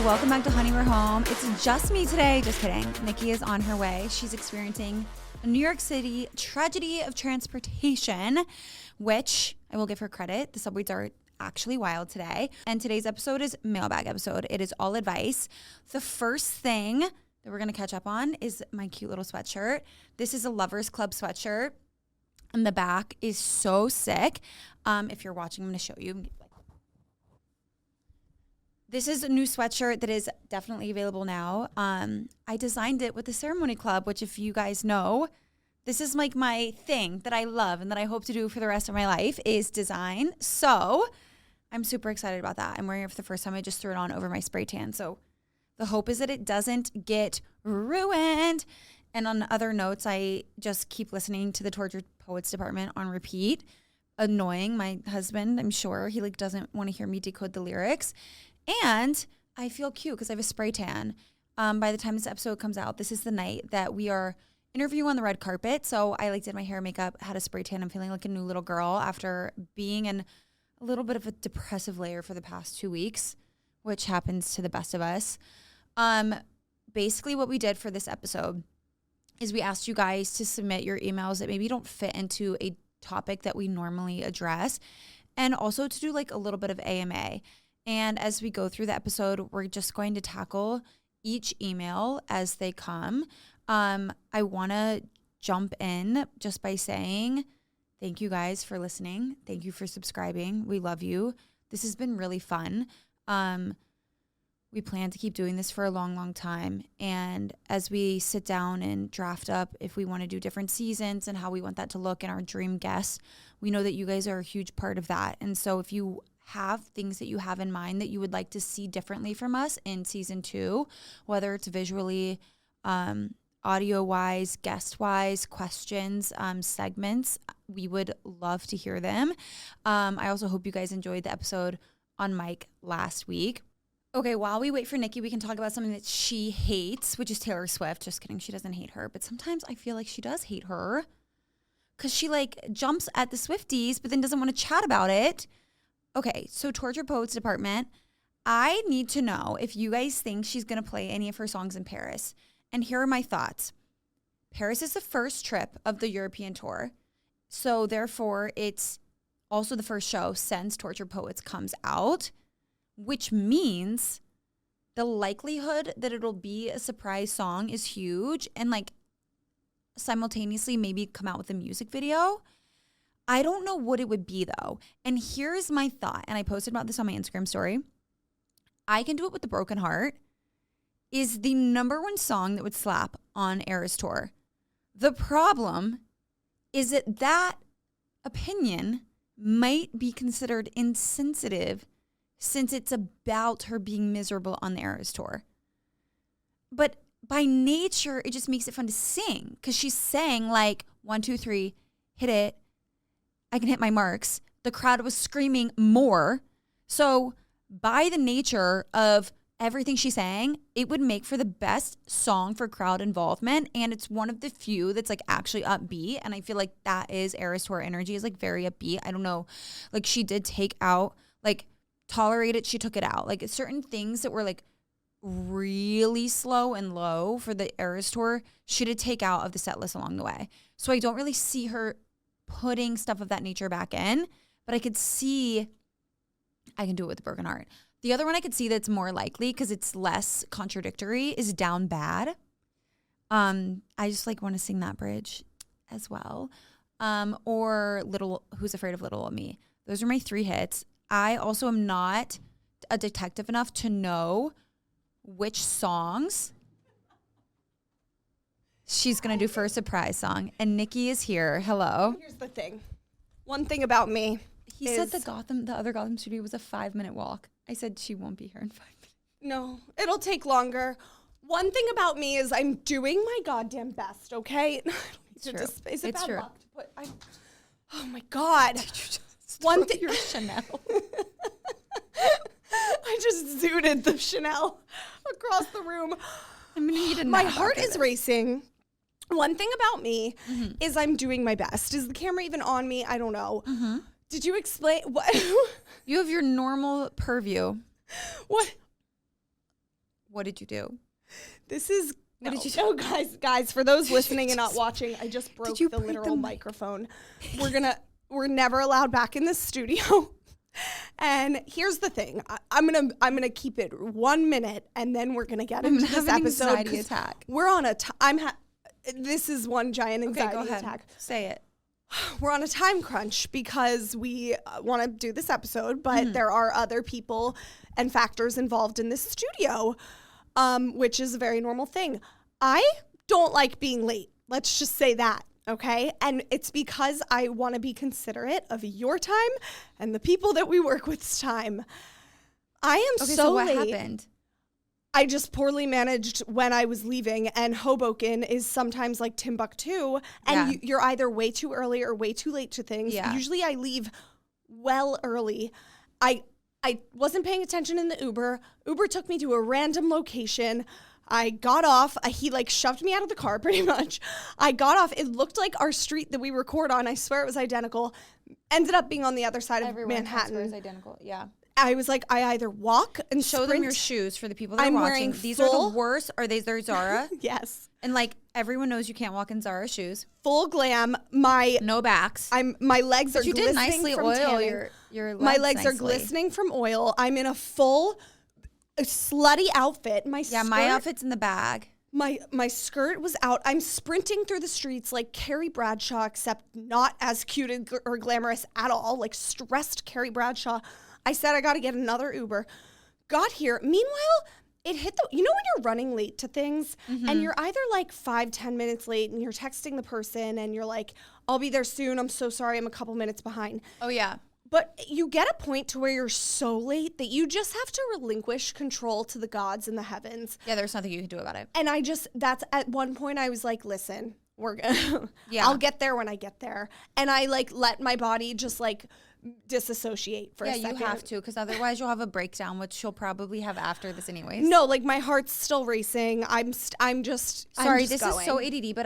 welcome back to Honey, We're Home. It's just me today. Just kidding. Nikki is on her way. She's experiencing a New York City tragedy of transportation, which I will give her credit. The subways are actually wild today. And today's episode is mailbag episode. It is all advice. The first thing that we're going to catch up on is my cute little sweatshirt. This is a Lovers Club sweatshirt. And the back is so sick. If you're watching, I'm going to show you. This is a new sweatshirt that is definitely available now. I designed it with the Ceremony Club, which if you guys know, this is like my thing that I love and that I hope to do for the rest of my life is design. So I'm super excited about that. I'm wearing it for the first time. I just threw it on over my spray tan. So the hope is that it doesn't get ruined. And on other notes, I just keep listening to the Tortured Poets Department on repeat. Annoying my husband, I'm sure. He doesn't want to hear me decode the lyrics. And I feel cute because I have a spray tan. By the time this episode comes out, this is the night that we are interviewing on the red carpet. So I did my hair and makeup, had a spray tan. I'm feeling like a new little girl after being in a little bit of a depressive layer for the past 2 weeks, which happens to the best of us. Basically what we did for this episode is we asked you guys to submit your emails that maybe don't fit into a topic that we normally address, and also to do like a little bit of AMA. And as we go through the episode, we're just going to tackle each email as they come. I want to jump in just by saying thank you guys for listening. Thank you for subscribing. We love you. This has been really fun. We plan to keep doing this for a long, long time. And as we sit down and draft up if we want to do different seasons and how we want that to look and our dream guests, we know that you guys are a huge part of that. And so if you have things that you have in mind that you would like to see differently from us in season 2, whether it's visually, audio-wise, guest-wise, questions, segments, we would love to hear them. I also hope you guys enjoyed the episode on Mike last week. Okay, while we wait for Nikki, we can talk about something that she hates, which is Taylor Swift. Just kidding, she doesn't hate her. But sometimes I feel like she does hate her because she jumps at the Swifties but then doesn't want to chat about it. Okay, so Tortured Poets Department, I need to know if you guys think she's going to play any of her songs in Paris. And here are my thoughts. Paris is the first trip of the European tour. So therefore, it's also the first show since Tortured Poets comes out, which means the likelihood that it'll be a surprise song is huge. And simultaneously maybe come out with a music video. I don't know what it would be though. And here's my thought. And I posted about this on my Instagram story. I Can Do It With a Broken Heart is the #1 song that would slap on Eras Tour. The problem is that opinion might be considered insensitive since it's about her being miserable on the Eras Tour. But by nature, it just makes it fun to sing because she's saying 1, 2, 3, hit it. I can hit my marks. The crowd was screaming more. So by the nature of everything she's saying, it would make for the best song for crowd involvement. And it's one of the few that's actually upbeat. And I feel like that is Eras Tour energy is very upbeat. I don't know. She did take out, Tolerate It. She took it out. Certain things that were really slow and low for the Eras Tour, she did take out of the set list along the way. So I don't really see her putting stuff of that nature back in, but I could see I Can Do It With a Broken Heart. The other one I could see that's more likely because it's less contradictory is Down Bad. I just want to sing that bridge as well. Or Who's Afraid of Little Old Me. Those are my 3 hits. I also am not a detective enough to know which songs she's going to do for a surprise song. And Nikki is here. Hello. Here's the thing. One thing about me. He said the other Gotham studio was a 5-minute walk. I said she won't be here in 5 minutes. No, it'll take longer. One thing about me is I'm doing my goddamn best, okay? It's true. Is it it's bad true. luck to put, oh my God. One thing. Your Chanel. I just zooted the Chanel across the room. I'm gonna need a My nap heart after is this. racing. One thing about me is I'm doing my best. Is the camera even on me? I don't know. Did you explain what? You have your normal purview. What? What did you do? This is What did you do? No, guys, for those listening and not watching, I just broke you the break literal the microphone. We're never allowed back in this studio. And here's the thing. I'm gonna keep it 1 minute, and then we're gonna get into this episode. Anxiety attack. We're on a this is one giant anxiety attack. Say it. We're on a time crunch because we want to do this episode, but there are other people and factors involved in this studio, which is a very normal thing. I don't like being late. Let's just say that, okay? And it's because I want to be considerate of your time and the people that we work with's time. I am so what late. happened? I just poorly managed when I was leaving, and Hoboken is sometimes like Timbuktu, and you're either way too early or way too late to things. Yeah. Usually I leave well early. I wasn't paying attention in the Uber. Uber took me to a random location. I got off. He like shoved me out of the car pretty much. I got off. It looked like our street that we record on. I swear it was identical. Ended up being on the other side of Manhattan. Is identical. Yeah. I was like, I either walk and Show sprint. them your shoes for the people that I'm are watching. wearing These are full- the worst. Are they're Zara? Yes. And like everyone knows you can't walk in Zara shoes. Full glam. My backs. my legs are You glistening did nicely from oil tanning. your legs. My legs are nicely. glistening from oil. I'm in a full slutty outfit. My outfit's in the bag. My skirt was out. I'm sprinting through the streets like Carrie Bradshaw, except not as cute or glamorous at all. Like stressed Carrie Bradshaw. I said I got to get another Uber. Got here. Meanwhile, it hit when you're running late to things and you're either like 5-10 minutes late and you're texting the person and you're like, I'll be there soon. I'm so sorry. I'm a couple minutes behind. Oh yeah. But you get a point to where you're so late that you just have to relinquish control to the gods in the heavens. Yeah, there's nothing you can do about it. And that's at one point I was like, listen, we're gonna, Yeah. I'll get there when I get there. And I like let my body just like disassociate for a second. Yeah, you have to, because otherwise you'll have a breakdown, which you'll probably have after this anyways. No, like my heart's still racing. I'm just Sorry, this going. is so ADD, but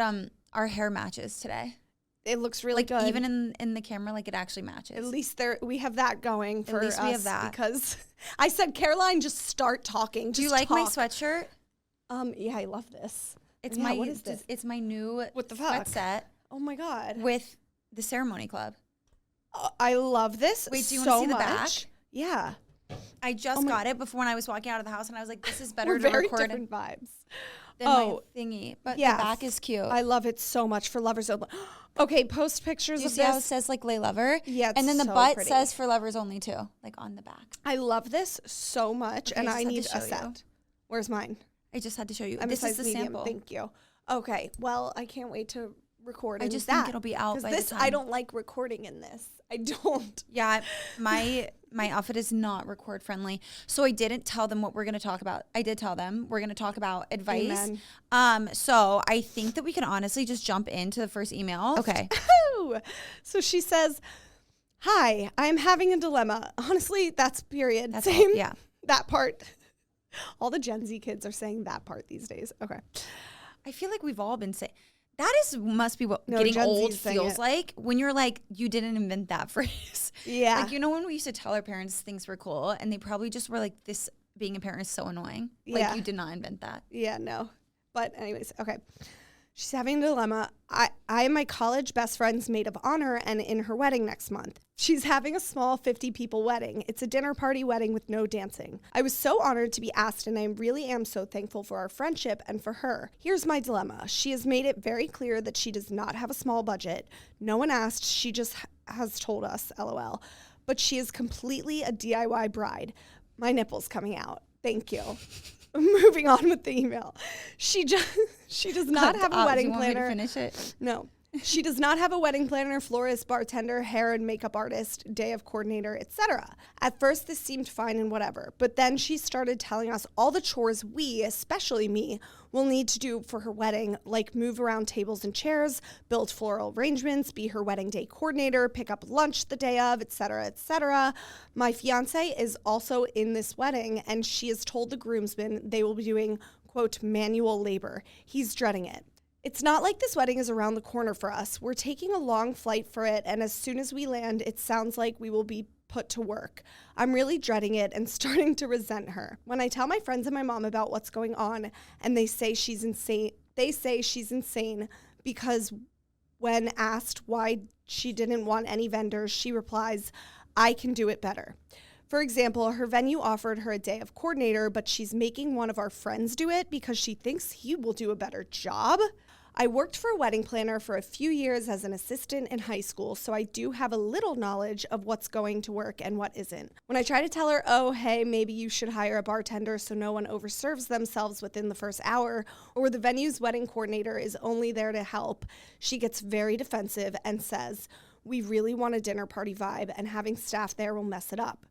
our hair matches today. It looks really Like good. even in the camera, like it actually matches. At least we have that going for us. least we have that. Because I said, Caroline, just start talking. Do you Just like my talk. sweatshirt? Yeah, I love this. It's Yeah, my what is this? It's my new What the sweat fuck? set Oh my God. with the Ceremony Club. I love this. Wait, do you so want to see the back? much. Yeah. I just got it before when I was walking out of the house, and I was like, "This is better We're to very record different vibes. than my thingy." But yeah. the back is cute. I love it so much for lovers only. Okay, post pictures Do you of see how it this. says like "Lay Lover"? Yeah, it's and then the so butt pretty. says "For Lovers Only" too, like on the back. I love this so much, and I just I had to need show a you. set. Where's mine? I just had to show you. I'm a This is size the medium. sample. Thank you. Okay, well, I can't wait to record. I in just that, think it'll be out 'cause by this, the time. I don't like recording in this. I don't. Yeah, my outfit is not record friendly. So I didn't tell them what we're going to talk about. I did tell them we're going to talk about advice. Amen. So I think that we can honestly just jump into the first email. Okay. So she says, "Hi, I'm having a dilemma." Honestly, that's period. That's Same. all, yeah. That part. All the Gen Z kids are saying that part these days. Okay. I feel like we've all been saying that must be what No, getting Gen old Z's saying feels it. like when you're like, you didn't invent that phrase. Yeah. Like, you know, when we used to tell our parents things were cool and they probably just were like, this being a parent is so annoying. Like, Yeah. you did not invent that. Yeah, no. But anyways, okay. She's having a dilemma. I am my college best friend's maid of honor and in her wedding next month. She's having a small 50-people wedding. It's a dinner party wedding with no dancing. I was so honored to be asked, and I really am so thankful for our friendship and for her. Here's my dilemma. She has made it very clear that she does not have a small budget. No one asked. She just has told us, LOL. But she is completely a DIY bride. My nipple's coming out. Thank you. Moving on with the email. She does not have a wedding do you want planner. me to finish it? No. She does not have a wedding planner, florist, bartender, hair and makeup artist, day of coordinator, etc. At first, this seemed fine and whatever, but then she started telling us all the chores we, especially me, will need to do for her wedding, like move around tables and chairs, build floral arrangements, be her wedding day coordinator, pick up lunch the day of, etc., etc. My fiance is also in this wedding, and she has told the groomsmen they will be doing, quote, manual labor. He's dreading it. It's not like this wedding is around the corner for us. We're taking a long flight for it, and as soon as we land, it sounds like we will be put to work. I'm really dreading it and starting to resent her. When I tell my friends and my mom about what's going on and they say she's insane because when asked why she didn't want any vendors, she replies, I can do it better. For example, her venue offered her a day of coordinator, but she's making one of our friends do it because she thinks he will do a better job. I worked for a wedding planner for a few years as an assistant in high school, so I do have a little knowledge of what's going to work and what isn't. When I try to tell her, oh, hey, maybe you should hire a bartender so no one overserves themselves within the first hour, or the venue's wedding coordinator is only there to help, she gets very defensive and says, we really want a dinner party vibe and having staff there will mess it up.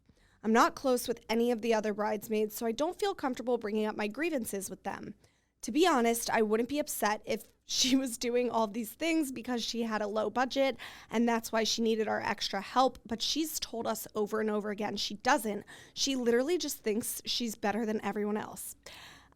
I'm not close with any of the other bridesmaids, so I don't feel comfortable bringing up my grievances with them. To be honest, I wouldn't be upset if she was doing all these things because she had a low budget and that's why she needed our extra help, but she's told us over and over again she doesn't. She literally just thinks she's better than everyone else.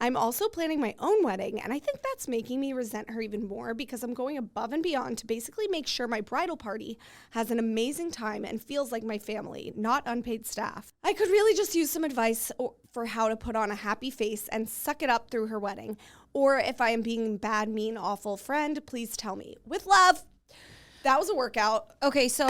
I'm also planning my own wedding, and I think that's making me resent her even more because I'm going above and beyond to basically make sure my bridal party has an amazing time and feels like my family, not unpaid staff. I could really just use some advice for how to put on a happy face and suck it up through her wedding. Or if I am being bad, mean, awful friend, please tell me. With love. That was a workout. Okay, so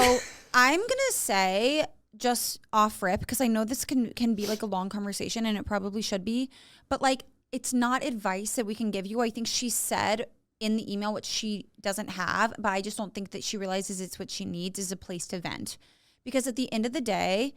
I'm going to say just off rip, because I know this can be like a long conversation and it probably should be, but like it's not advice that we can give you. I think she said in the email what she doesn't have, but I just don't think that she realizes it's what she needs is a place to vent. Because at the end of the day,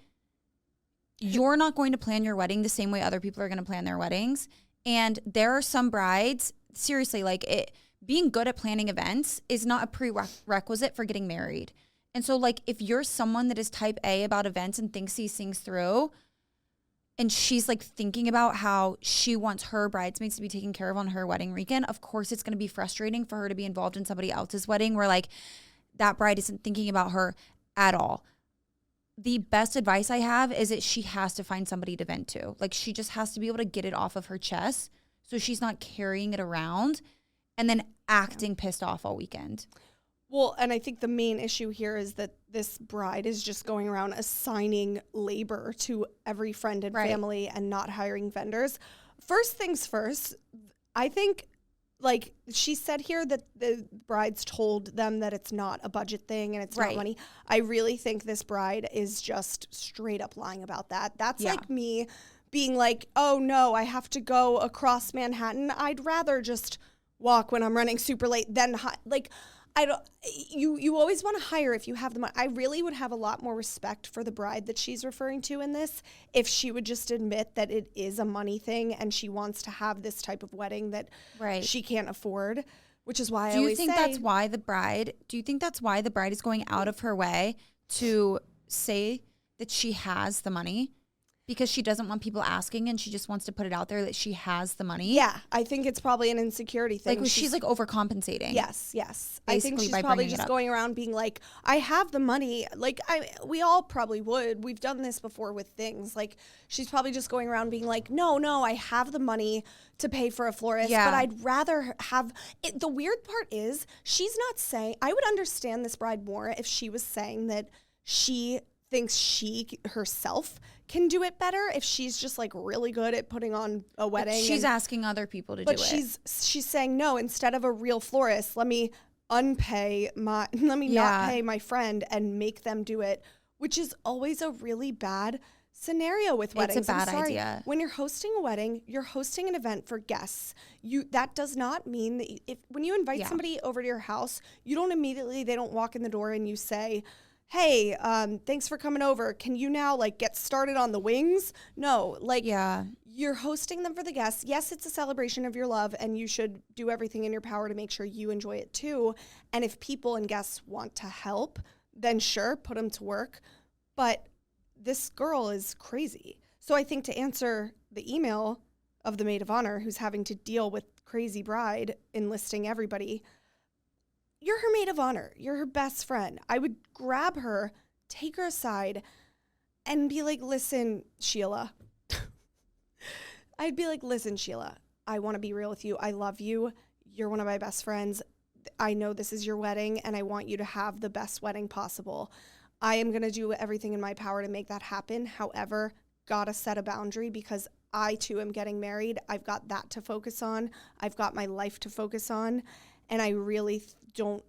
you're not going to plan your wedding the same way other people are going to plan their weddings. And there are some brides, seriously, like being good at planning events is not a prerequisite for getting married. And so like if you're someone that is type A about events and thinks these things through, and she's like thinking about how she wants her bridesmaids to be taken care of on her wedding weekend, of course it's going to be frustrating for her to be involved in somebody else's wedding where like that bride isn't thinking about her at all. The best advice I have is that she has to find somebody to vent to. Like she just has to be able to get it off of her chest so she's not carrying it around and then acting pissed off all weekend. Well, and I think the main issue here is that this bride is just going around assigning labor to every friend and family and not hiring vendors. First things first, I think, like she said here that the brides told them that it's not a budget thing and it's not money. I really think this bride is just straight up lying about that. That's like me being like, oh no, I have to go across Manhattan. I'd rather just walk when I'm running super late than like I don't. You always want to hire if you have the money. I really would have a lot more respect for the bride that she's referring to in this if she would just admit that it is a money thing and she wants to have this type of wedding that she can't afford. Which is why I always say. Do you think that's why the bride? Do you think that's why the bride is going out of her way to say that she has the money? Because she doesn't want people asking and she just wants to put it out there that she has the money? Yeah, I think it's probably an insecurity thing. Like she's like overcompensating. Yes. I think she's probably just going around being like, I have the money. Like we all probably would. We've done this before with things. Like she's probably just going around being like, no, I have the money to pay for a florist, but I'd rather have it. The weird part is she's not saying, I would understand this bride more if she was saying that she thinks she herself can do it better if she's just like really good at putting on a wedding. But she's asking other people to do it. But she's saying, no, instead of a real florist, let me not pay my friend and make them do it, which is always a really bad scenario with weddings. It's a bad idea. When you're hosting a wedding, you're hosting an event for guests. That does not mean that when you invite somebody over to your house, they don't walk in the door and you say, hey, thanks for coming over. Can you now like get started on the wings? No, like you're hosting them for the guests. Yes, it's a celebration of your love and you should do everything in your power to make sure you enjoy it too. And if people and guests want to help, then sure, put them to work. But this girl is crazy. So I think to answer the email of the maid of honor who's having to deal with crazy bride enlisting everybody, you're her maid of honor. You're her best friend. I would grab her, take her aside, and be like, listen, Sheila. I'd be like, listen, Sheila, I want to be real with you. I love you. You're one of my best friends. I know this is your wedding, and I want you to have the best wedding possible. I am going to do everything in my power to make that happen. However, gotta set a boundary because I too am getting married. I've got that to focus on. I've got my life to focus on. And I really don't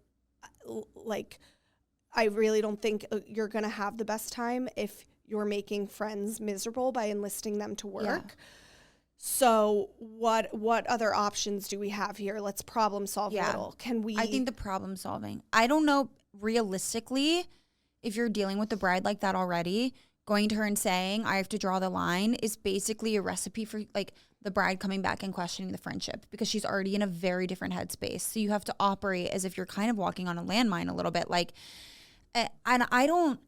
think you're going to have the best time if you're making friends miserable by enlisting them to work. Yeah. So what other options do we have here? Let's problem solve a little. I think the problem solving. I don't know realistically if you're dealing with the bride like that already, going to her and saying, I have to draw the line is basically a recipe for like the bride coming back and questioning the friendship because she's already in a very different headspace. So you have to operate as if you're kind of walking on a landmine a little bit. Like, and I don't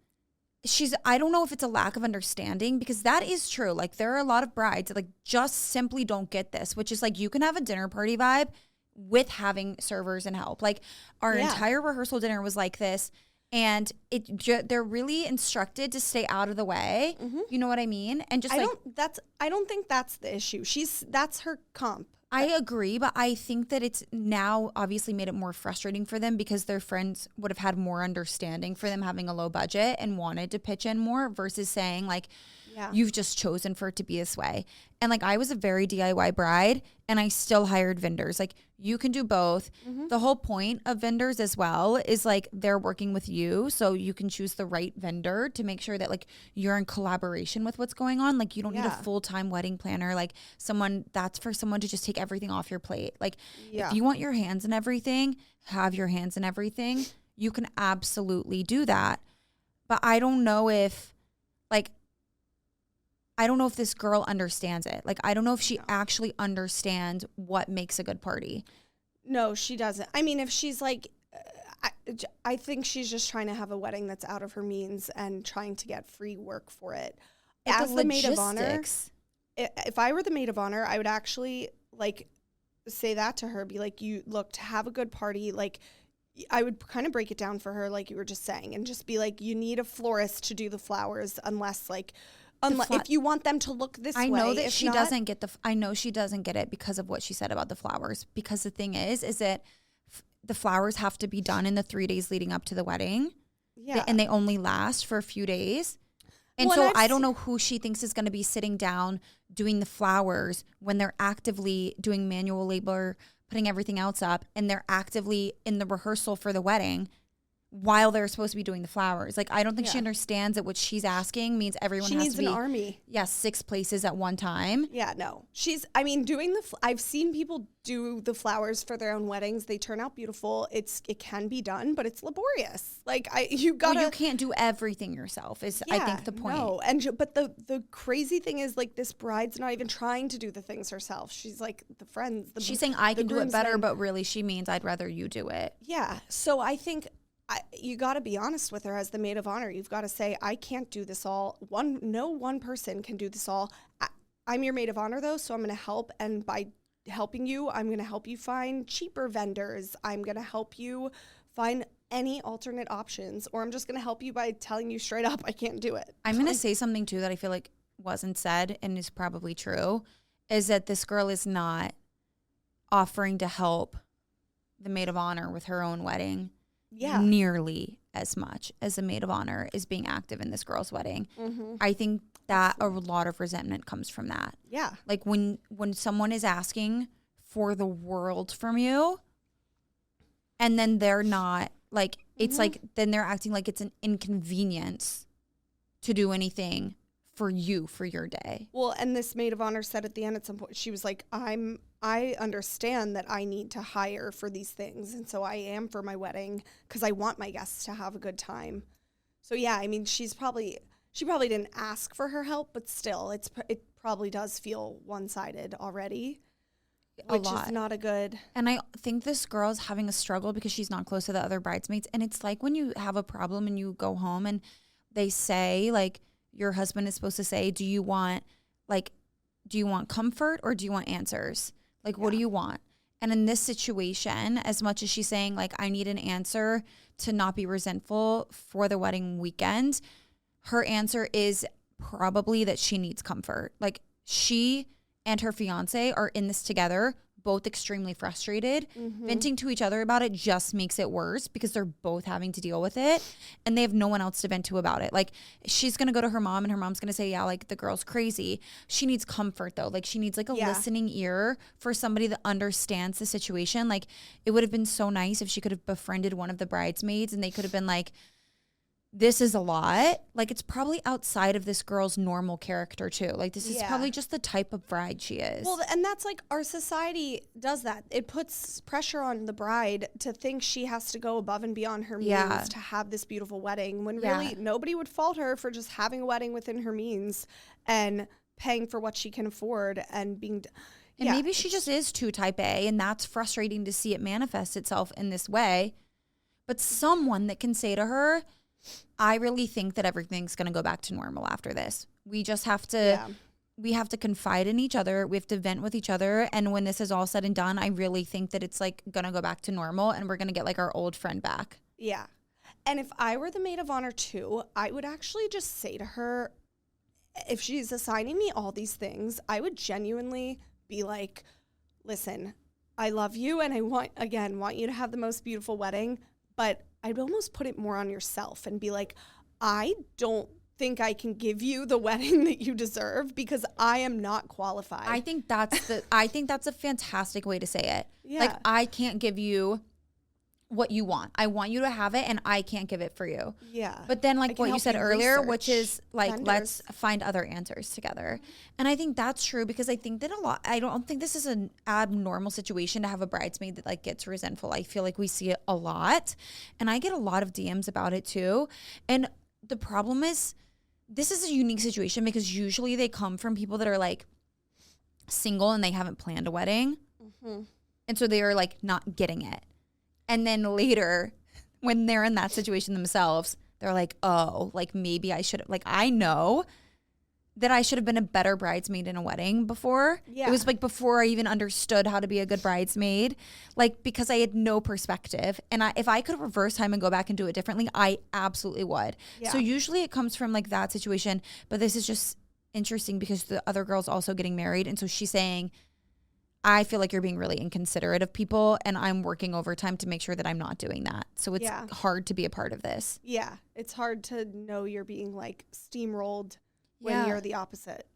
know if it's a lack of understanding because that is true. Like there are a lot of brides that like just simply don't get this, which is like you can have a dinner party vibe with having servers and help. Like our entire rehearsal dinner was like this. And they're really instructed to stay out of the way. Mm-hmm. You know what I mean? And just I don't think that's the issue. That's her comp. I agree, but I think that it's now obviously made it more frustrating for them because their friends would have had more understanding for them having a low budget and wanted to pitch in more versus saying like, you've just chosen for it to be this way. And like I was a very DIY bride and I still hired vendors. Like you can do both. Mm-hmm. The whole point of vendors as well is like they're working with you so you can choose the right vendor to make sure that like you're in collaboration with what's going on. Like you don't need a full-time wedding planner, like that's for someone to just take everything off your plate. Like if you want your hands in everything, have your hands in everything. You can absolutely do that. But I don't know if this girl understands it. Like, I don't know if she actually understands what makes a good party. No, she doesn't. I mean, if she's like, I think she's just trying to have a wedding that's out of her means and trying to get free work for it. As the maid of honor, if I were the maid of honor, I would actually like say that to her, be like, you look to have a good party. Like, I would kind of break it down for her, like you were just saying, and just be like, you need a florist to do the flowers if you want them to look this way. I know that she doesn't get I know she doesn't get it because of what she said about the flowers. Because the thing is that the flowers have to be done in the 3 days leading up to the wedding. Yeah. And they only last for a few days. And so I don't know who she thinks is going to be sitting down doing the flowers when they're actively doing manual labor, putting everything else up, and they're actively in the rehearsal for the wedding while they're supposed to be doing the flowers. Like, I don't think she understands that what she's asking means everyone has to be. She needs an army. Yeah, 6 places at one time. Yeah, no. I've seen people do the flowers for their own weddings. They turn out beautiful. It can be done, but it's laborious. Like, you can't do everything yourself is, I think, the point. No, but the crazy thing is, like, this bride's not even trying to do the things herself. She's like, she's saying, I can do it better, but really she means I'd rather you do it. Yeah, so I think you got to be honest with her as the maid of honor. You've got to say, I can't do this all. No one person can do this all. I'm your maid of honor, though, so I'm going to help. And by helping you, I'm going to help you find cheaper vendors. I'm going to help you find any alternate options. Or I'm just going to help you by telling you straight up, I can't do it. I'm going to say something, too, that I feel like wasn't said and is probably true, is that this girl is not offering to help the maid of honor with her own wedding. Yeah, nearly as much as the maid of honor is being active in this girl's wedding. Mm-hmm. I think that a lot of resentment comes from that. Yeah. Like when someone is asking for the world from you and then they're not, like, it's like, then they're acting like it's an inconvenience to do anything for you for your day. Well, and this maid of honor said at the end at some point, she was like, I understand that I need to hire for these things. And so I am for my wedding because I want my guests to have a good time. So yeah, I mean, she probably didn't ask for her help, but still it probably does feel one-sided already. Which is not a good. And I think this girl's having a struggle because she's not close to the other bridesmaids. And it's like when you have a problem and you go home and they say, like, your husband is supposed to say, do you want comfort or do you want answers? Like, what do you want? And in this situation, as much as she's saying, like, I need an answer to not be resentful for the wedding weekend, her answer is probably that she needs comfort. Like, she and her fiance are in this together. both extremely frustrated. Venting to each other about it just makes it worse because they're both having to deal with it and they have no one else to vent to about it. Like she's going to go to her mom and her mom's going to say, yeah, like the girl's crazy. She needs comfort though. Like she needs like a listening ear for somebody that understands the situation. Like it would have been so nice if she could have befriended one of the bridesmaids and they could have been like, this is a lot. Like it's probably outside of this girl's normal character too. Like this is probably just the type of bride she is. Well, and that's like our society does that. It puts pressure on the bride to think she has to go above and beyond her means to have this beautiful wedding when really nobody would fault her for just having a wedding within her means and paying for what she can afford and being... And maybe she just is too type A and that's frustrating to see it manifest itself in this way. But someone that can say to her... I really think that everything's going to go back to normal after this. We just have to, we have to confide in each other. We have to vent with each other. And when this is all said and done, I really think that it's like going to go back to normal and we're going to get like our old friend back. Yeah. And if I were the maid of honor too, I would actually just say to her, if she's assigning me all these things, I would genuinely be like, listen, I love you. And I want you to have the most beautiful wedding, but I'd almost put it more on yourself and be like, I don't think I can give you the wedding that you deserve because I am not qualified. I think that's a fantastic way to say it. Yeah. Like I can't give you what you want. I want you to have it and I can't give it for you. Yeah. But then like what you said earlier, which is like, vendors. let's find other answers together. And I think that's true because I think that I don't think this is an abnormal situation to have a bridesmaid that like gets resentful. I feel like we see it a lot and I get a lot of DMs about it too. And the problem is this is a unique situation because usually they come from people that are like single and they haven't planned a wedding. And so they are like not getting it. And then later, when they're in that situation themselves, they're like, oh, like maybe I should, like I know that I should have been a better bridesmaid in a wedding before. Yeah. It was like before I even understood how to be a good bridesmaid, like because I had no perspective. And if I could reverse time and go back and do it differently, I absolutely would. Yeah. So usually it comes from like that situation. But this is just interesting because the other girl's also getting married. And so she's saying, I feel like you're being really inconsiderate of people and I'm working overtime to make sure that I'm not doing that. So it's hard to be a part of this. Yeah. It's hard to know you're being like steamrolled when you're the opposite.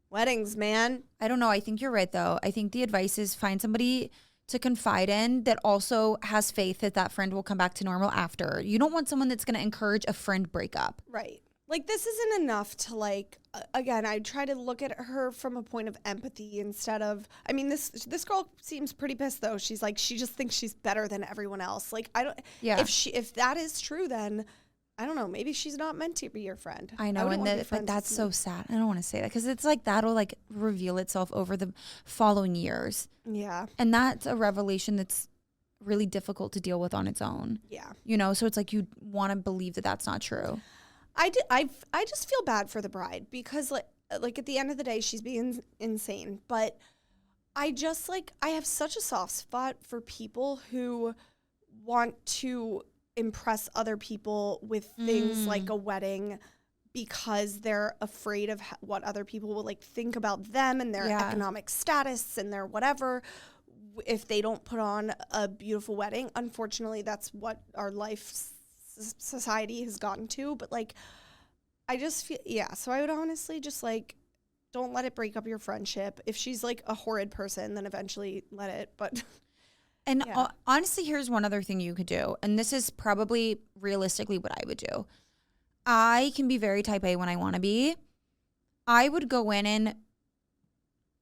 Weddings, man. I don't know. I think you're right though. I think the advice is find somebody to confide in that also has faith that that friend will come back to normal after. You don't want someone that's going to encourage a friend breakup. Right. Like this isn't enough to like, again, I try to look at her from a point of empathy instead of, I mean, this girl seems pretty pissed though. She's like, she just thinks she's better than everyone else. Like if that is true, then I don't know, maybe she's not meant to be your friend. I know. But that's so sad. I don't want to say that because it's like, that'll like reveal itself over the following years. Yeah. And that's a revelation that's really difficult to deal with on its own. Yeah. You know, so it's like, you want to believe that that's not true. I just feel bad for the bride because like at the end of the day, she's being insane. But I just I have such a soft spot for people who want to impress other people with things like a wedding because they're afraid of what other people will like think about them and their economic status and their whatever if they don't put on a beautiful wedding. Unfortunately, that's what our life society has gotten to, but like I just feel so I would honestly just like don't let it break up your friendship. If she's like a horrid person, then eventually let it, but and honestly, here's one other thing you could do, and this is probably realistically what I would do. I can be very type A when I want to be. I would go in and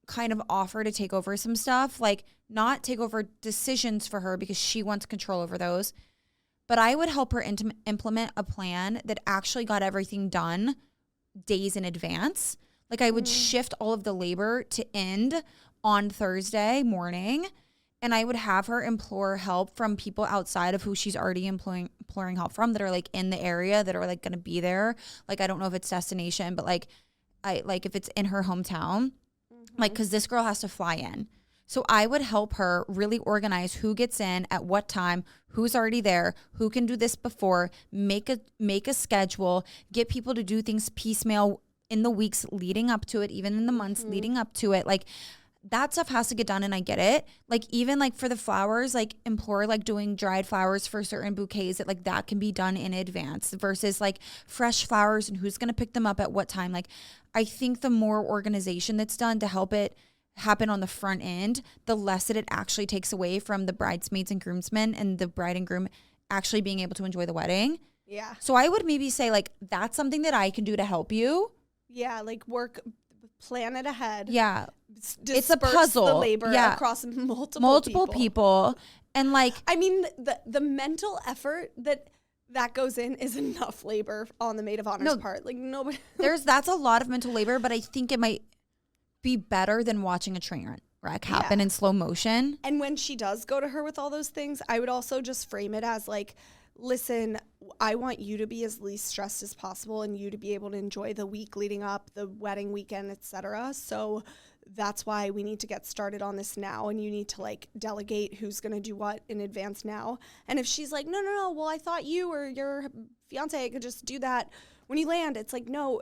kind of offer to take over some stuff, like not take over decisions for her because she wants control over those. But I would help her implement a plan that actually got everything done days in advance. Like I would shift all of the labor to end on Thursday morning. And I would have her implore help from people outside of who she's already imploring help from that are like in the area that are like going to be there. Like, I don't know if it's destination, but like if it's in her hometown, like, cause this girl has to fly in. So I would help her really organize who gets in at what time, who's already there, who can do this before, make a schedule, get people to do things piecemeal in the weeks leading up to it, even in the months leading up to it. Like that stuff has to get done, and I get it. Like even like for the flowers, like implore like doing dried flowers for certain bouquets that can be done in advance versus like fresh flowers and who's going to pick them up at what time. Like I think the more organization that's done to help it happen on the front end, the less that it actually takes away from the bridesmaids and groomsmen and the bride and groom actually being able to enjoy the wedding. Yeah. So I would maybe say like that's something that I can do to help you. Yeah, like plan it ahead. Yeah. Disperse It's a puzzle. The labor Yeah. across multiple people. And like, I mean, the mental effort that goes in is enough labor on the maid of honor's part. Like nobody. that's a lot of mental labor, but I think it might be better than watching a train wreck happen in slow motion. And when she does go to her with all those things, I would also just frame it as like, listen, I want you to be as least stressed as possible and you to be able to enjoy the week leading up, the wedding weekend, etc. So that's why we need to get started on this now, and you need to like delegate who's going to do what in advance now. And if she's like, no, well, I thought you or your fiance could just do that when you land. It's like, no,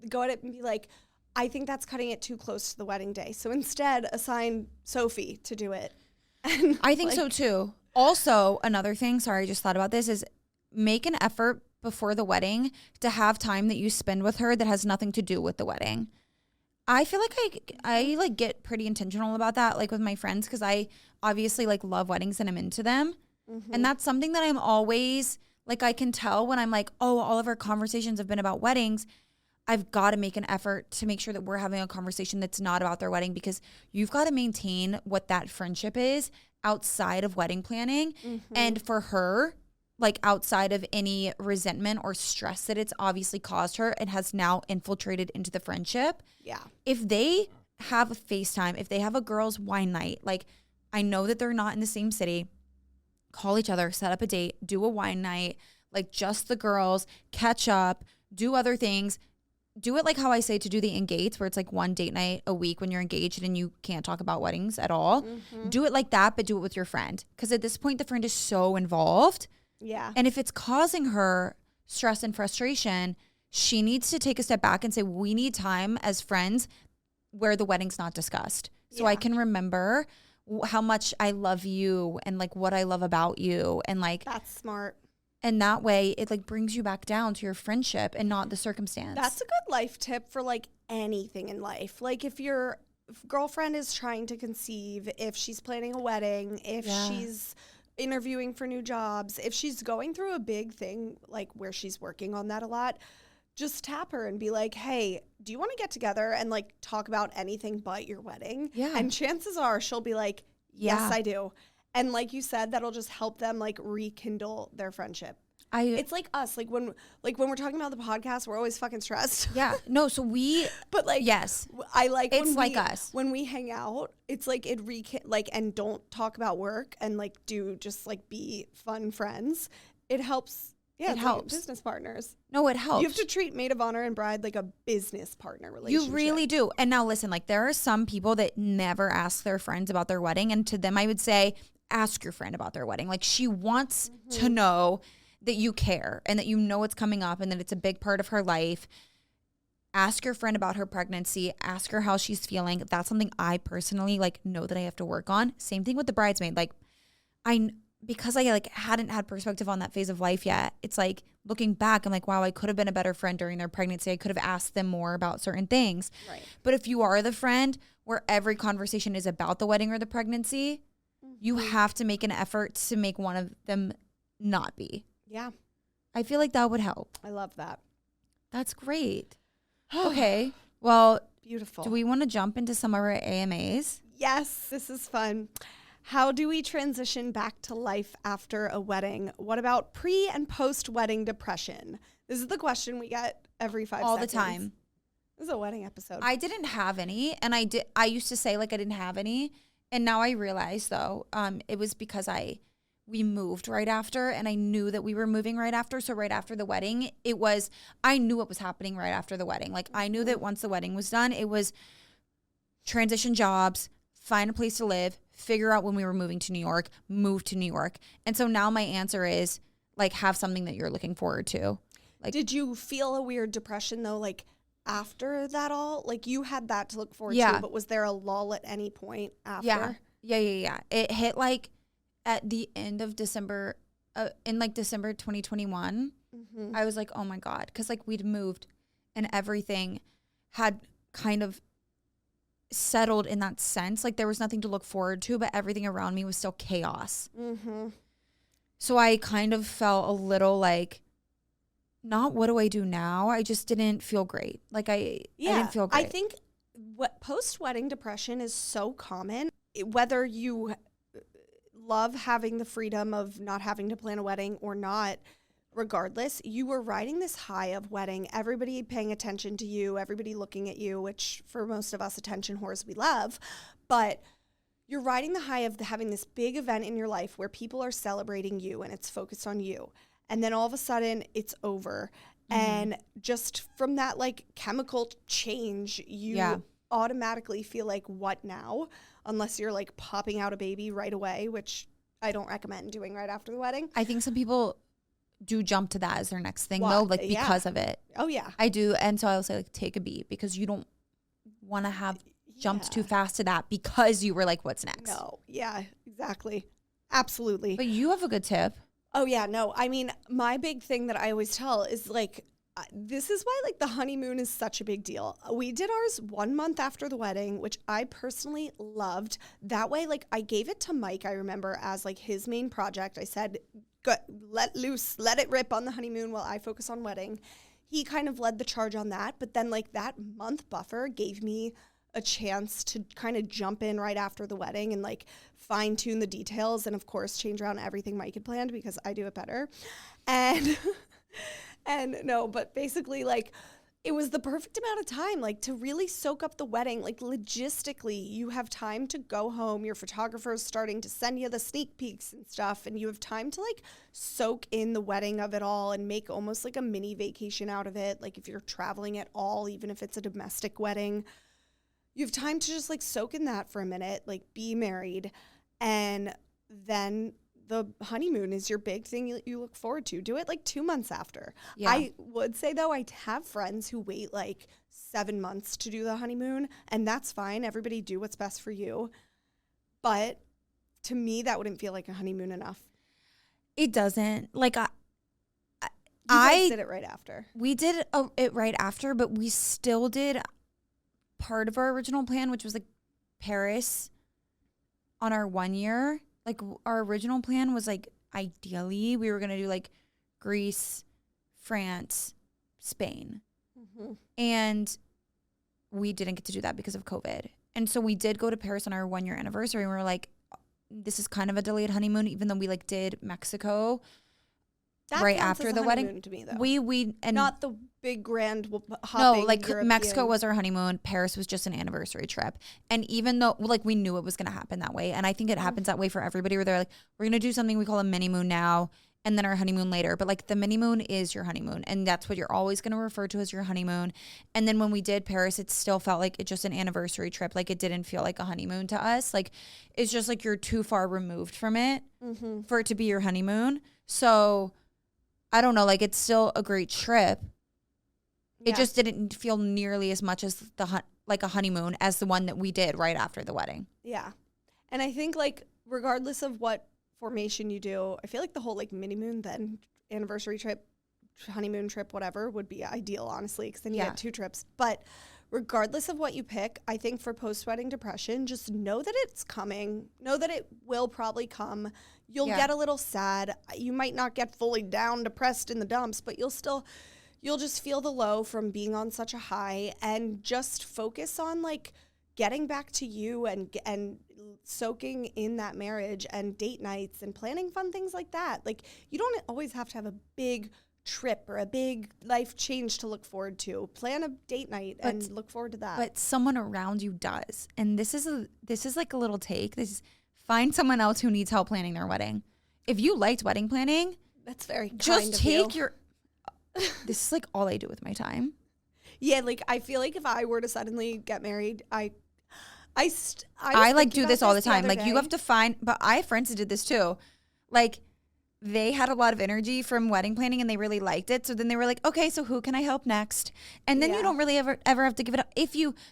go at it and be like, I think that's cutting it too close to the wedding day. So instead assign Sophie to do it. And I think so too. Also, another thing, sorry, I just thought about this, is make an effort before the wedding to have time that you spend with her that has nothing to do with the wedding. I feel like I like get pretty intentional about that, like with my friends, because I obviously like love weddings and I'm into them. Mm-hmm. And that's something that I'm always like, I can tell when I'm like, oh, all of our conversations have been about weddings. I've got to make an effort to make sure that we're having a conversation that's not about their wedding, because you've got to maintain what that friendship is outside of wedding planning. Mm-hmm. And for her, like outside of any resentment or stress that it's obviously caused her and has now infiltrated into the friendship. Yeah. If they have a FaceTime, if they have a girls' wine night, like I know that they're not in the same city, call each other, set up a date, do a wine night, like just the girls, catch up, do other things. Do it like how I say to do the Engaged, where it's like one date night a week when you're engaged and you can't talk about weddings at all. Mm-hmm. Do it like that, but do it with your friend. Because at this point, the friend is so involved. Yeah. And if it's causing her stress and frustration, she needs to take a step back and say, we need time as friends where the wedding's not discussed. So I can remember how much I love you and like what I love about you. And like, that's smart. And that way it like brings you back down to your friendship and not the circumstance. That's a good life tip for like anything in life. Like if your girlfriend is trying to conceive, if she's planning a wedding, if she's interviewing for new jobs, if she's going through a big thing, like where she's working on that a lot, just tap her and be like, hey, do you want to get together and like talk about anything but your wedding? Yeah. And chances are she'll be like, yes, I do. And like you said, that'll just help them like rekindle their friendship. It's like us, like when we're talking about the podcast, we're always fucking stressed. Yeah. No, so but like, yes, I like, it's like us when we hang out, it's like and don't talk about work and like do just like be fun friends. It helps. Yeah, it helps. Like business partners. No, it helps. You have to treat maid of honor and bride like a business partner relationship. You really do. And now listen, like there are some people that never ask their friends about their wedding. And to them, I would say, ask your friend about their wedding. Like she wants to know that you care and that you know it's coming up and that it's a big part of her life. Ask your friend about her pregnancy. Ask her how she's feeling. That's something I personally like know that I have to work on. Same thing with the bridesmaid. Like because I like hadn't had perspective on that phase of life yet, it's like looking back, I'm like, wow, I could have been a better friend during their pregnancy. I could have asked them more about certain things. Right. But if you are the friend where every conversation is about the wedding or the pregnancy, you have to make an effort to make one of them not be. Yeah. I feel like that would help. I love that. That's great. Okay. Well, beautiful. Do we want to jump into some of our AMAs? Yes, this is fun. How do we transition back to life after a wedding? What about pre and post wedding depression? This is the question we get every 5 all seconds. The time. This is a wedding episode. I didn't have any, and I used to say like I didn't have any, and now I realize though, it was because we moved right after, and I knew that we were moving right after. So right after the wedding, I knew what was happening right after the wedding. Like I knew that once the wedding was done, it was transition jobs, find a place to live, figure out when we were moving to New York, move to New York. And so now my answer is like have something that you're looking forward to. Like, did you feel a weird depression though? Like after that all? Like you had that to look forward Yeah. to, but was there a lull at any point after? Yeah. It hit like at the end of December, in like December 2021. Mm-hmm. I was like, oh my God. Because like we'd moved and everything had kind of settled in that sense. Like there was nothing to look forward to, but everything around me was still chaos. Mm-hmm. So I kind of felt a little like, not what do I do now? I just didn't feel great. Like I didn't feel great. I think what post-wedding depression is so common. Whether you love having the freedom of not having to plan a wedding or not, regardless, you were riding this high of wedding, everybody paying attention to you, everybody looking at you, which for most of us attention whores we love, but you're riding the high of having this big event in your life where people are celebrating you and it's focused on you. And then all of a sudden it's over. And just from that like chemical change, you automatically feel like, what now? Unless you're like popping out a baby right away, which I don't recommend doing right after the wedding. I think some people do jump to that as their next thing though, like because of it. Oh yeah. I do. And so I will say like take a beat because you don't want to have jumped too fast to that because you were like, what's next? No. Yeah, exactly. Absolutely. But you have a good tip. Oh yeah, no. I mean, my big thing that I always tell is like, this is why like the honeymoon is such a big deal. We did ours 1 month after the wedding, which I personally loved. That way, like I gave it to Mike, I remember, as like his main project. I said, let loose, let it rip on the honeymoon while I focus on wedding. He kind of led the charge on that. But then like that month buffer gave me a chance to kind of jump in right after the wedding and like fine tune the details and of course change around everything Mike had planned because I do it better. And and no, but basically like it was the perfect amount of time like to really soak up the wedding. Like logistically, you have time to go home. Your photographer's starting to send you the sneak peeks and stuff, and you have time to like soak in the wedding of it all and make almost like a mini vacation out of it. Like if you're traveling at all, even if it's a domestic wedding, you have time to just like soak in that for a minute, like be married. And then the honeymoon is your big thing you look forward to. Do it like 2 months after. Yeah. I would say though, I have friends who wait like 7 months to do the honeymoon, and that's fine. Everybody do what's best for you. But to me, that wouldn't feel like a honeymoon enough. It doesn't. Like I did it right after. We did it right after, but we still did part of our original plan, which was like Paris on our 1 year. Like our original plan was like ideally we were going to do like Greece, France, Spain. Mm-hmm. And we didn't get to do that because of COVID. And so we did go to Paris on our 1 year anniversary and we were like, this is kind of a delayed honeymoon, even though we like did Mexico that right after the wedding. To me, though. We and not the big grand hopping. No, like European. Mexico was our honeymoon. Paris was just an anniversary trip. And even though like we knew it was going to happen that way, and I think it happens that way for everybody, where they're like, we're going to do something we call a mini moon now, and then our honeymoon later. But like the mini moon is your honeymoon, and that's what you're always going to refer to as your honeymoon. And then when we did Paris, it still felt like it's just an anniversary trip. Like it didn't feel like a honeymoon to us. Like it's just like you're too far removed from it for it to be your honeymoon. So I don't know, like it's still a great trip. It just didn't feel nearly as much as like a honeymoon as the one that we did right after the wedding. Yeah. And I think like regardless of what formation you do, I feel like the whole like mini moon, then anniversary trip, honeymoon trip, whatever would be ideal, honestly, because then you get 2 trips. But regardless of what you pick, I think for post-wedding depression, just know that it's coming. Know that it will probably come. You'll get a little sad. You might not get fully down, depressed in the dumps, but you'll just feel the low from being on such a high, and just focus on like getting back to you and soaking in that marriage and date nights and planning fun things like that. Like you don't always have to have a big trip or a big life change to look forward to. Plan a date night and look forward to that. But someone around you does. And this is like a little take. Find someone else who needs help planning their wedding. If you liked wedding planning, that's very kind just of take you. This is like all I do with my time. Yeah, like I feel like if I were to suddenly get married, I like do this all the time. Like you have to find, but I have friends who did this too. Like they had a lot of energy from wedding planning and they really liked it. So then they were like, okay, so who can I help next? And then you don't really ever have to give it up.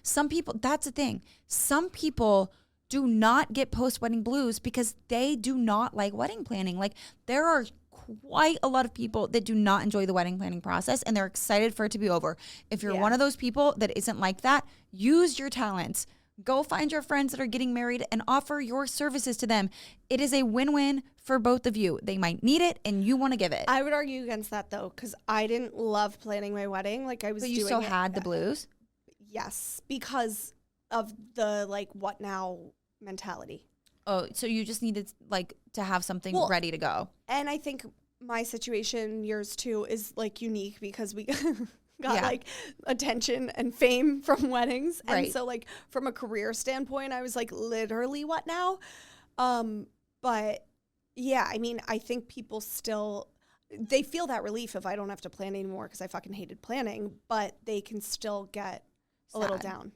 Some people, that's the thing. Some people do not get post-wedding blues because they do not like wedding planning. Like there are quite a lot of people that do not enjoy the wedding planning process and they're excited for it to be over. If you're one of those people that isn't like that, use your talents. Go find your friends that are getting married and offer your services to them. It is a win-win for both of you. They might need it and you want to give it. I would argue against that though, because I didn't love planning my wedding. Like I was But you still had the blues? Yes, because of the like what now mentality. Oh, so you just needed like to have something ready to go. And I think my situation, yours too, is like unique because we got like attention and fame from weddings. Right. And so like from a career standpoint, I was like literally what now? But yeah, I mean, I think people still, they feel that relief if I don't have to plan anymore because I fucking hated planning, but they can still get a little down.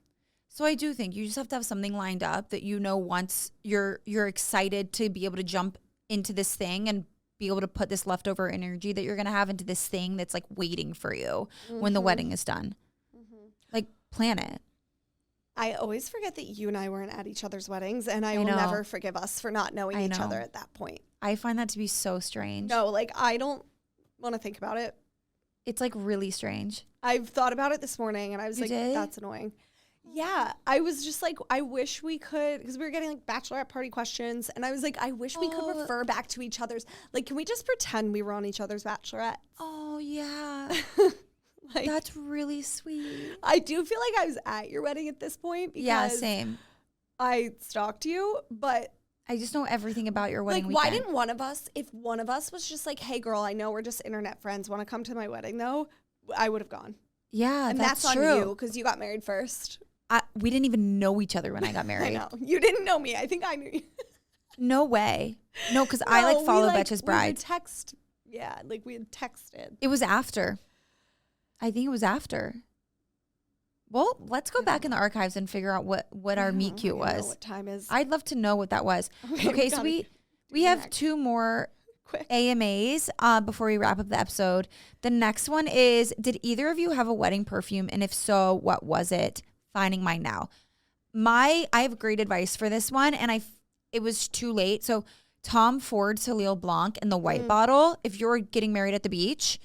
So I do think you just have to have something lined up that you know once you're excited to be able to jump into this thing and be able to put this leftover energy that you're going to have into this thing that's like waiting for you when the wedding is done. Like plan it. I always forget that you and I weren't at each other's weddings, and I will never forgive us for not knowing each other at that point. I find that to be so strange. No, like I don't want to think about it. It's like really strange. I've thought about it this morning and I was did? That's annoying. Yeah, I was just like, I wish we could, because we were getting like bachelorette party questions, and I was like, I wish we could refer back to each other's. Like, can we just pretend we were on each other's bachelorette? Oh, yeah. Like, that's really sweet. I do feel like I was at your wedding at this point because same. I stalked you, but I just know everything about your wedding like, weekend. why didn't one of us, if one of us was just like, hey, girl, I know we're just internet friends, want to come to my wedding though? I would have gone. Yeah, and that's true. on you because you got married first. We didn't even know each other when I got married. I know. You didn't know me. I think I knew you. No way. No, because I like follow Betches Brides. We had texted. It was after. I think it was after. Well, let's go back in the archives and figure out what our meet cute was. What time is? I'd love to know what that was. Okay, so we have two more quick AMAs before we wrap up the episode. The next one is, did either of you have a wedding perfume? And if so, what was it? Finding mine now. I have great advice for this one, and it was too late. So Tom Ford Soleil Blanc in the white bottle, if you're getting married at the beach,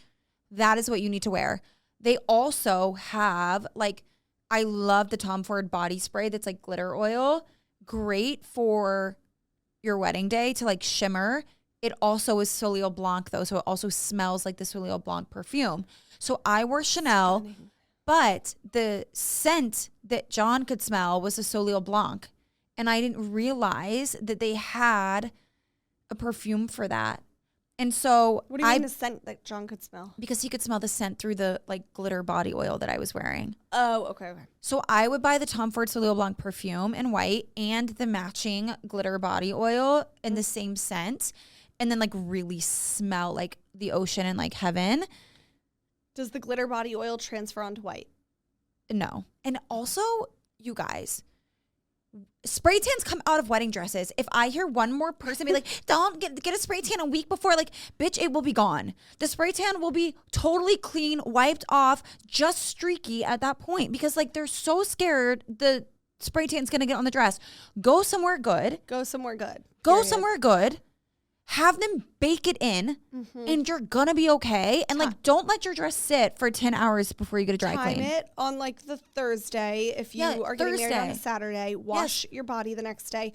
that is what you need to wear. They also have, like, I love the Tom Ford body spray that's like glitter oil. Great for your wedding day to like shimmer. It also is Soleil Blanc though, so it also smells like the Soleil Blanc perfume. So I wore Chanel. Stunning. But the scent that John could smell was a Soleil Blanc. And I didn't realize that they had a perfume for that. And so what do you mean the scent that John could smell? Because he could smell the scent through the like glitter body oil that I was wearing. Oh, okay. So I would buy the Tom Ford Soleil Blanc perfume in white and the matching glitter body oil in the same scent. And then like really smell like the ocean and like heaven. Does the glitter body oil transfer onto white? No. And also, you guys, spray tans come out of wedding dresses. If I hear one more person be like, don't get a spray tan a week before, like, bitch, it will be gone. The spray tan will be totally clean, wiped off, just streaky at that point because, like, they're so scared the spray tan's going to get on the dress. Go somewhere good. Go somewhere good. Go somewhere good. Have them bake it in, and you're going to be okay. And, like, don't let your dress sit for 10 hours before you get a dry clean. Time it on, like, the Thursday. If you are getting married on a Saturday, wash your body the next day.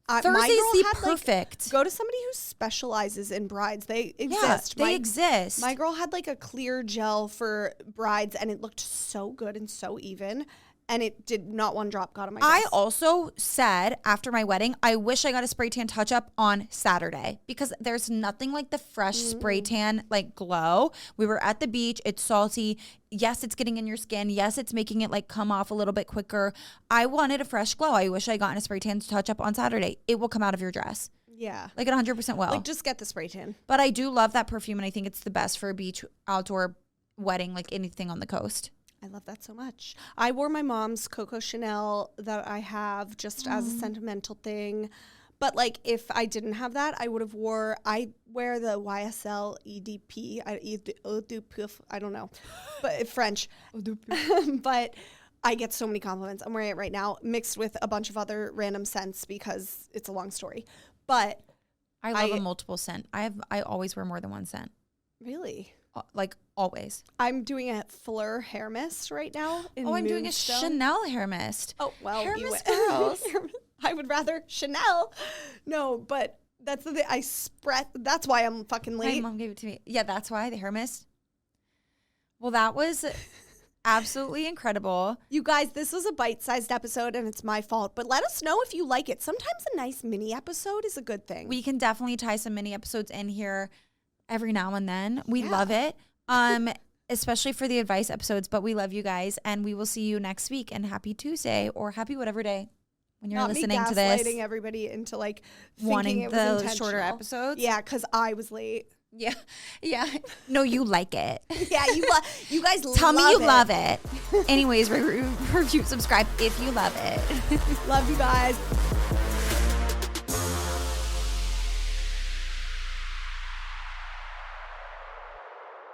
Thursday's the perfect. Like, go to somebody who specializes in brides. They exist. Yeah, they exist. My girl had, like, a clear gel for brides, and it looked so good and so even. And it did not one drop got on my dress. I also said after my wedding, I wish I got a spray tan touch up on Saturday because there's nothing like the fresh spray tan like glow. We were at the beach. It's salty. Yes, it's getting in your skin. Yes, it's making it like come off a little bit quicker. I wanted a fresh glow. I wish I got a spray tan touch up on Saturday. It will come out of your dress. Yeah. Like it 100% will. Like just get the spray tan. But I do love that perfume and I think it's the best for a beach outdoor wedding, like anything on the coast. I love that so much. I wore my mom's Coco Chanel that I have just as a sentimental thing. But like if I didn't have that, I wear the YSL EDP. I don't know, but French. But I get so many compliments. I'm wearing it right now, mixed with a bunch of other random scents because it's a long story. But I love a multiple scent. I always wear more than one scent. Really? Like always. I'm doing a Fleur hair mist right now. I'm doing a Chanel hair mist. Oh, well. Hair mist girls. I would rather Chanel. No, but that's the thing. That's why I'm fucking late. My mom gave it to me. Yeah, that's why, the hair mist. Well, that was absolutely incredible. You guys, this was a bite-sized episode and it's my fault, but let us know if you like it. Sometimes a nice mini episode is a good thing. We can definitely tie some mini episodes in here every now and then. We love it. Especially for the advice episodes, but we love you guys and we will see you next week, and happy Tuesday or happy whatever day when you're listening to this. Gaslighting everybody into like wanting it was the intentional. shorter episodes. Yeah, because I was late. Yeah. Yeah. No, you like it. Yeah, you guys Tell me you love it. Anyways, review, subscribe if you love it. Love you guys.